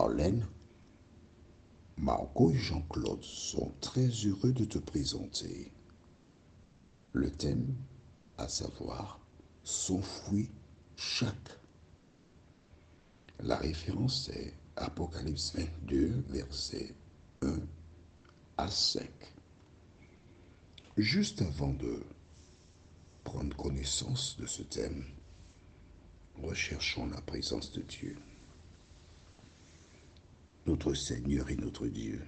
Marlène, Marco et Jean-Claude sont très heureux de te présenter le thème, à savoir son fruit chaque. La référence est Apocalypse 22, versets 1 à 5. Juste avant de prendre connaissance de ce thème, recherchons la présence de Dieu, notre Seigneur et notre Dieu.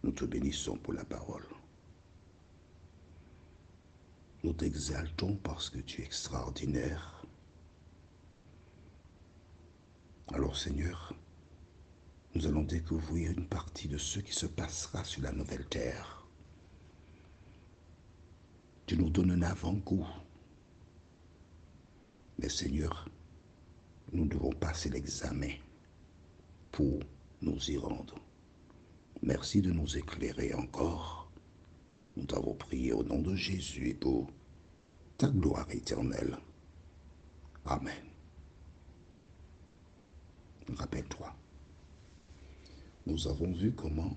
Nous te bénissons pour la parole. Nous t'exaltons parce que tu es extraordinaire. Alors Seigneur, nous allons découvrir une partie de ce qui se passera sur la nouvelle terre. Tu nous donnes un avant-goût. Mais Seigneur, nous devons passer l'examen pour nous y rendre. Merci de nous éclairer encore. Nous t'avons prié au nom de Jésus et pour ta gloire éternelle. Amen. Rappelle-toi, nous avons vu comment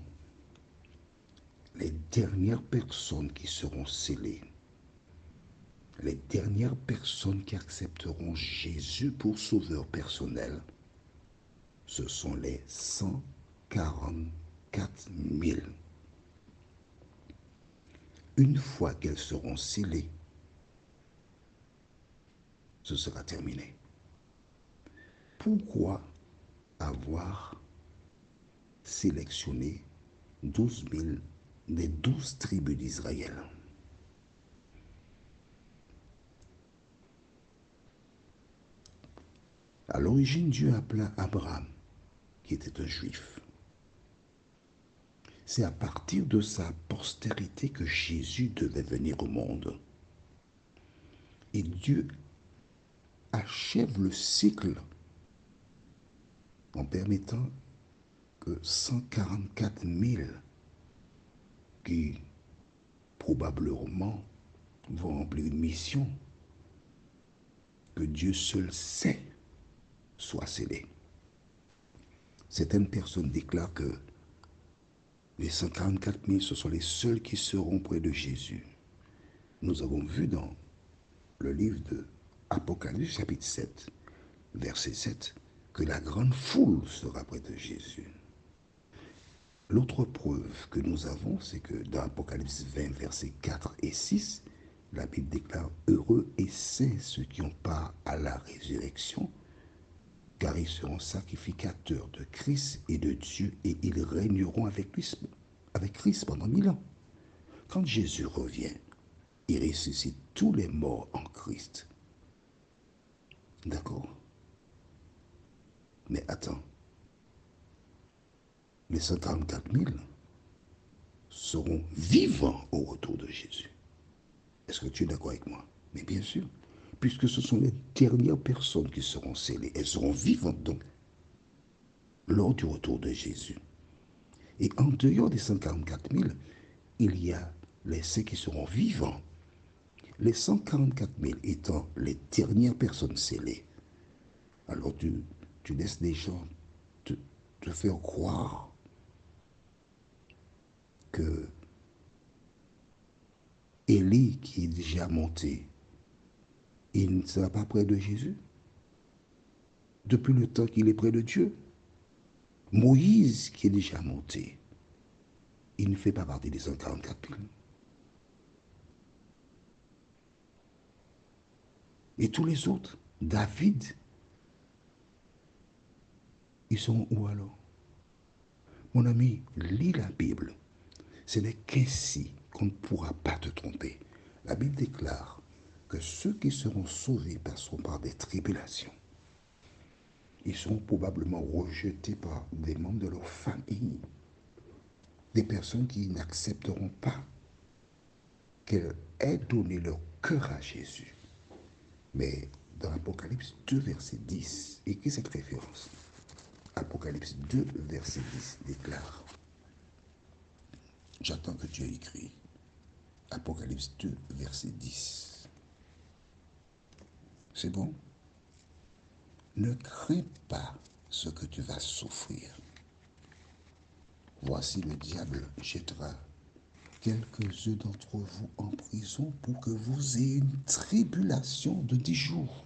les dernières personnes qui seront scellées, les dernières personnes qui accepteront Jésus pour sauveur personnel, ce sont les 144 000. Une fois qu'elles seront scellées, ce sera terminé. Pourquoi avoir sélectionné 12 000 des 12 tribus d'Israël? À l'origine, Dieu appela Abraham, qui était un juif. C'est à partir de sa postérité que Jésus devait venir au monde. Et Dieu achève le cycle en permettant que 144 000 qui probablement vont remplir une mission que Dieu seul sait soit scellée. Certaines personnes déclarent que les 144 000, ce sont les seuls qui seront près de Jésus. Nous avons vu dans le livre de Apocalypse, chapitre 7, verset 7, que la grande foule sera près de Jésus. L'autre preuve que nous avons, c'est que dans Apocalypse 20, versets 4 et 6, la Bible déclare « Heureux et saints ceux qui ont part à la résurrection, car ils seront sacrificateurs de Christ et de Dieu, et ils régneront avec Christ pendant 1000 ans. » Quand Jésus revient, il ressuscite tous les morts en Christ. D'accord? Mais attends, les 144 000 seront vivants au retour de Jésus. Est-ce que tu es d'accord avec moi? Mais bien sûr, puisque ce sont les dernières personnes qui seront scellées. Elles seront vivantes donc lors du retour de Jésus. Et en dehors des 144 000, il y a les saints qui seront vivants. Les 144 000 étant les dernières personnes scellées. Alors tu laisses des gens te faire croire que Élie, qui est déjà monté, il ne sera pas près de Jésus depuis le temps qu'il est près de Dieu. Moïse, qui est déjà monté, il ne fait pas partie des 144 000. Et tous les autres, David, ils sont où alors? Mon ami, lis la Bible. Ce n'est qu'ainsi qu'on ne pourra pas te tromper. La Bible déclare que ceux qui seront sauvés passeront par des tribulations. Ils seront probablement rejetés par des membres de leur famille, des personnes qui n'accepteront pas qu'elles aient donné leur cœur à Jésus. Mais dans Apocalypse 2, verset 10, écrit cette référence. Apocalypse 2, verset 10 déclare, j'attends que tu aies écrit, Apocalypse 2, verset 10. C'est bon? Ne crains pas ce que tu vas souffrir. Voici le diable jettera quelques-uns d'entre vous en prison pour que vous ayez une tribulation de 10 jours.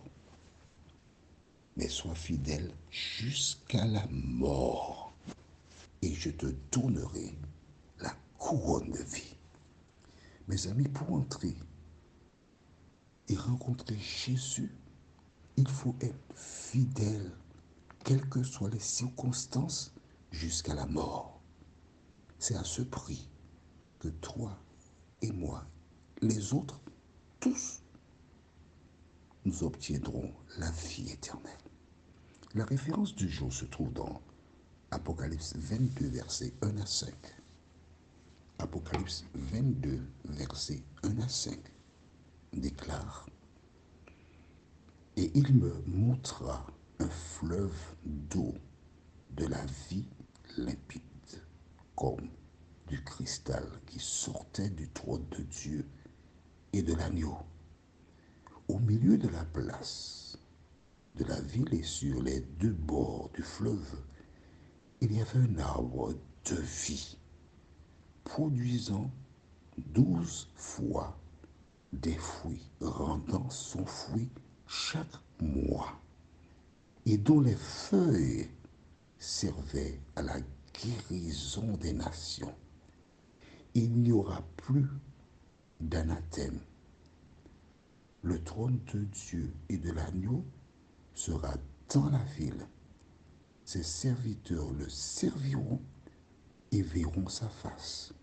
Mais sois fidèle jusqu'à la mort, et je te donnerai la couronne de vie. Mes amis, pour entrer et rencontrer Jésus, il faut être fidèle, quelles que soient les circonstances, jusqu'à la mort. C'est à ce prix que toi et moi, les autres, tous, nous obtiendrons la vie éternelle. La référence du jour se trouve dans Apocalypse 22, versets 1 à 5. Apocalypse 22, versets 1 à 5 déclare: Et il me montra un fleuve d'eau de la vie limpide, comme du cristal qui sortait du trône de Dieu et de l'agneau. Au milieu de la place de la ville et sur les deux bords du fleuve, il y avait un arbre de vie, produisant 12 fois des fruits, rendant son fruit chaque mois, et dont les feuilles servaient à la guérison des nations. Il n'y aura plus d'anathème. Le trône de Dieu et de l'agneau sera dans la ville. Ses serviteurs le serviront et verront sa face,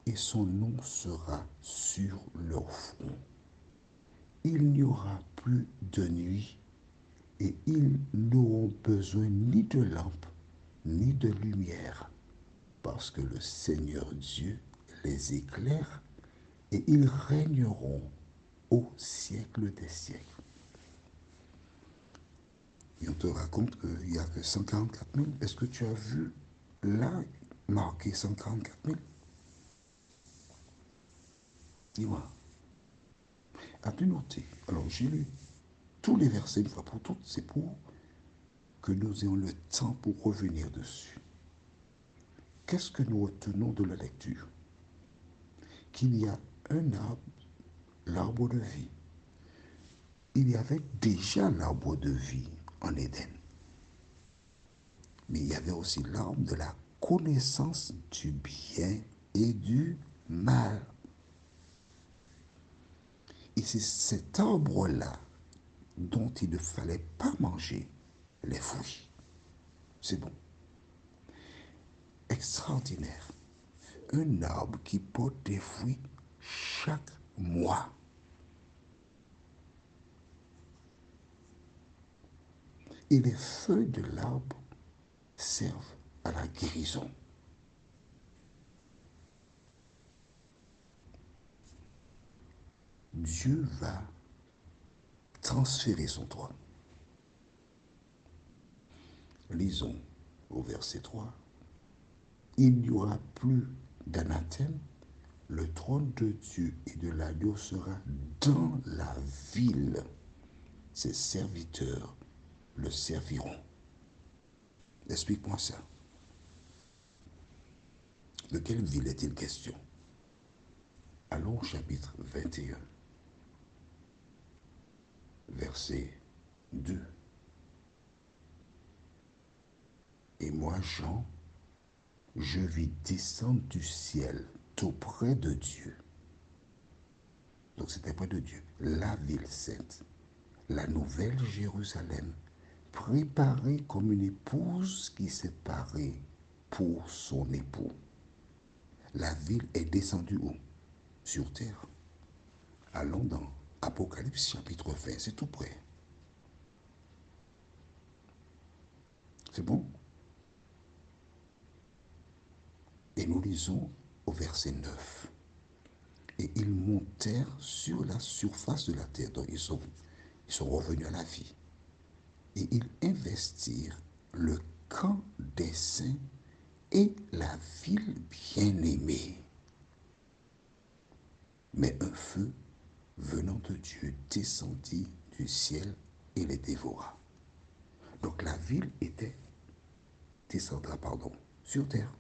et son nom sera sur leur front. Il n'y aura plus de nuit, et ils n'auront besoin ni de lampe, ni de lumière, parce que le Seigneur Dieu les éclaire, et ils régneront au siècle des siècles. Et on te raconte qu'il n'y a que 144 000. Est-ce que tu as vu là marqué 144 000? Dis-moi. As-tu noté? Alors j'ai lu tous les versets une fois pour toutes. C'est pour que nous ayons le temps pour revenir dessus. Qu'est-ce que nous retenons de la lecture? Qu'il y a un arbre, l'arbre de vie. Il y avait déjà l'arbre de vie en Éden. Mais il y avait aussi l'arbre de la connaissance du bien et du mal. Et c'est cet arbre-là dont il ne fallait pas manger les fruits. C'est bon. Extraordinaire. Un arbre qui porte des fruits chaque mois. Et les feuilles de l'arbre servent à la guérison. Dieu va transférer son trône. Lisons au verset 3. Il n'y aura plus d'anathème. Le trône de Dieu et de l'agneau sera dans la ville. Ses serviteurs le serviront. Explique-moi ça. De quelle ville est-il question? Allons au chapitre 21, verset 2. Et moi, Jean, je vis descendre du ciel tout près de Dieu. Donc c'était près de Dieu. La ville sainte, la nouvelle Jérusalem, préparée comme une épouse qui s'est parée pour son époux. La ville est descendue où? Sur terre. Allons dans Apocalypse chapitre 20, c'est tout près. C'est bon? Et nous lisons au verset 9. Et ils montèrent sur la surface de la terre. Donc ils sont revenus à la vie. Et ils investirent le camp des saints et la ville bien-aimée. Mais un feu venant de Dieu descendit du ciel et les dévora. Donc la ville était descendra, sur terre.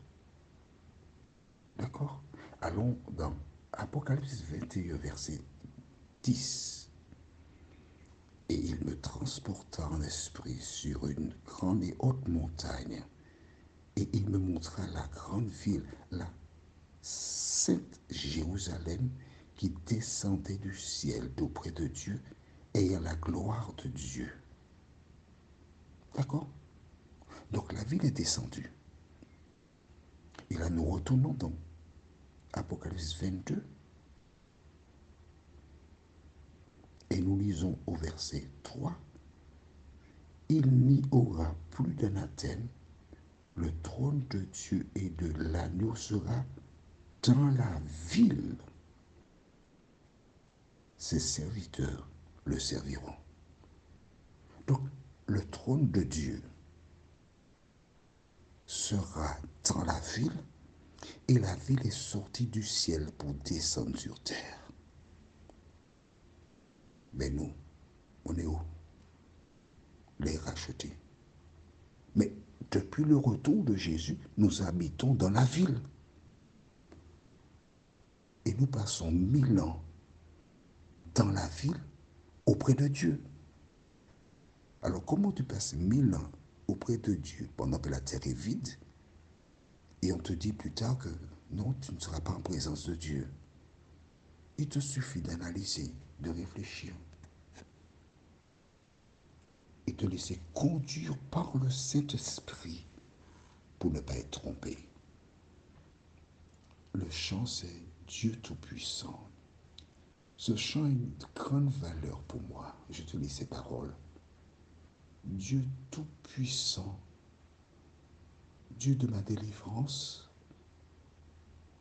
D'accord? Allons dans Apocalypse 21, verset 10. Et il me transporta en esprit sur une grande et haute montagne. Et il me montra la grande ville, la sainte Jérusalem, qui descendait du ciel d'auprès de Dieu, ayant la gloire de Dieu. D'accord? Donc la ville est descendue. Et là, nous retournons dans Apocalypse 22. Et nous lisons au verset 3. Il n'y aura plus d'anathème. Le trône de Dieu et de l'agneau sera dans la ville. Ses serviteurs le serviront. Donc, le trône de Dieu sera dans la ville et la ville est sortie du ciel pour descendre sur terre. Mais nous, on est où? Les rachetés. Mais depuis le retour de Jésus, nous habitons dans la ville. Et nous passons 1000 ans dans la ville auprès de Dieu. Alors comment tu passes 1000 ans auprès de Dieu pendant que la terre est vide et on te dit plus tard que non, tu ne seras pas en présence de Dieu? Il te suffit d'analyser, de réfléchir et te laisser conduire par le Saint-Esprit pour ne pas être trompé. Le chant, c'est Dieu Tout-Puissant. Ce chant a une grande valeur pour moi. Je te lis ces paroles. Dieu Tout-Puissant, Dieu de ma délivrance,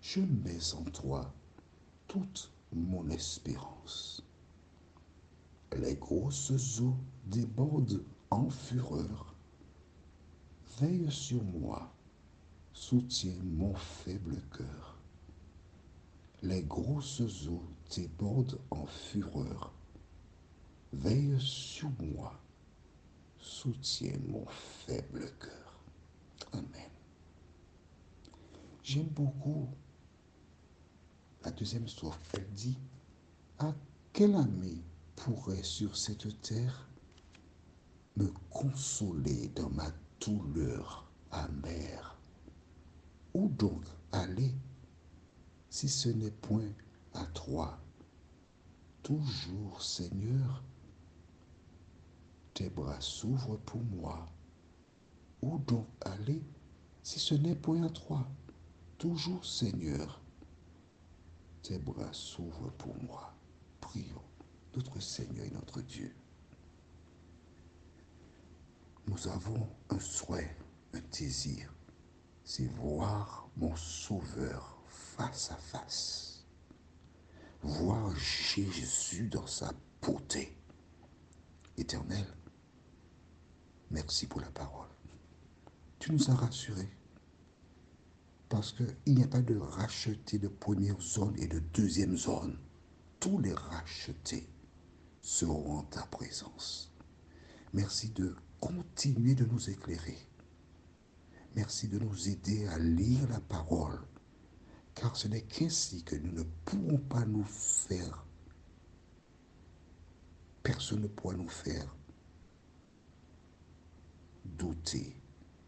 je mets en toi toute mon espérance. Les grosses eaux débordent en fureur. Veille sur moi, soutiens mon faible cœur. Les grosses eaux débordent en fureur. Veille sur moi, soutiens mon faible cœur. Amen. J'aime beaucoup la deuxième strophe. Elle dit, à quel ami pourrait sur cette terre me consoler dans ma douleur amère? Où donc aller si ce n'est point à toi? Toujours, Seigneur, tes bras s'ouvrent pour moi. Où donc aller si ce n'est point à toi? Toujours, Seigneur, tes bras s'ouvrent pour moi. Prions notre Seigneur et notre Dieu. Nous avons un souhait, un désir, c'est voir mon Sauveur face à face. Voir Jésus dans sa beauté. Éternel, merci pour la parole. Tu nous as rassurés. Parce qu'il n'y a pas de rachetés de première zone et de deuxième zone. Tous les rachetés seront en ta présence. Merci de continuer de nous éclairer. Merci de nous aider à lire la parole. Car ce n'est qu'ainsi que nous ne pourrons pas nous faire. Personne ne pourra nous faire douter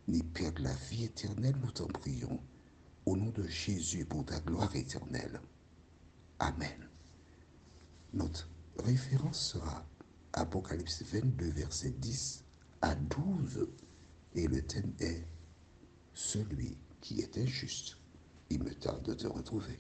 ni perdre la vie éternelle, nous t'en prions. Au nom de Jésus, pour ta gloire éternelle. Amen. Notre référence sera Apocalypse 22, versets 10 à 12. Et le thème est celui qui est injuste. Il me tarde de te retrouver.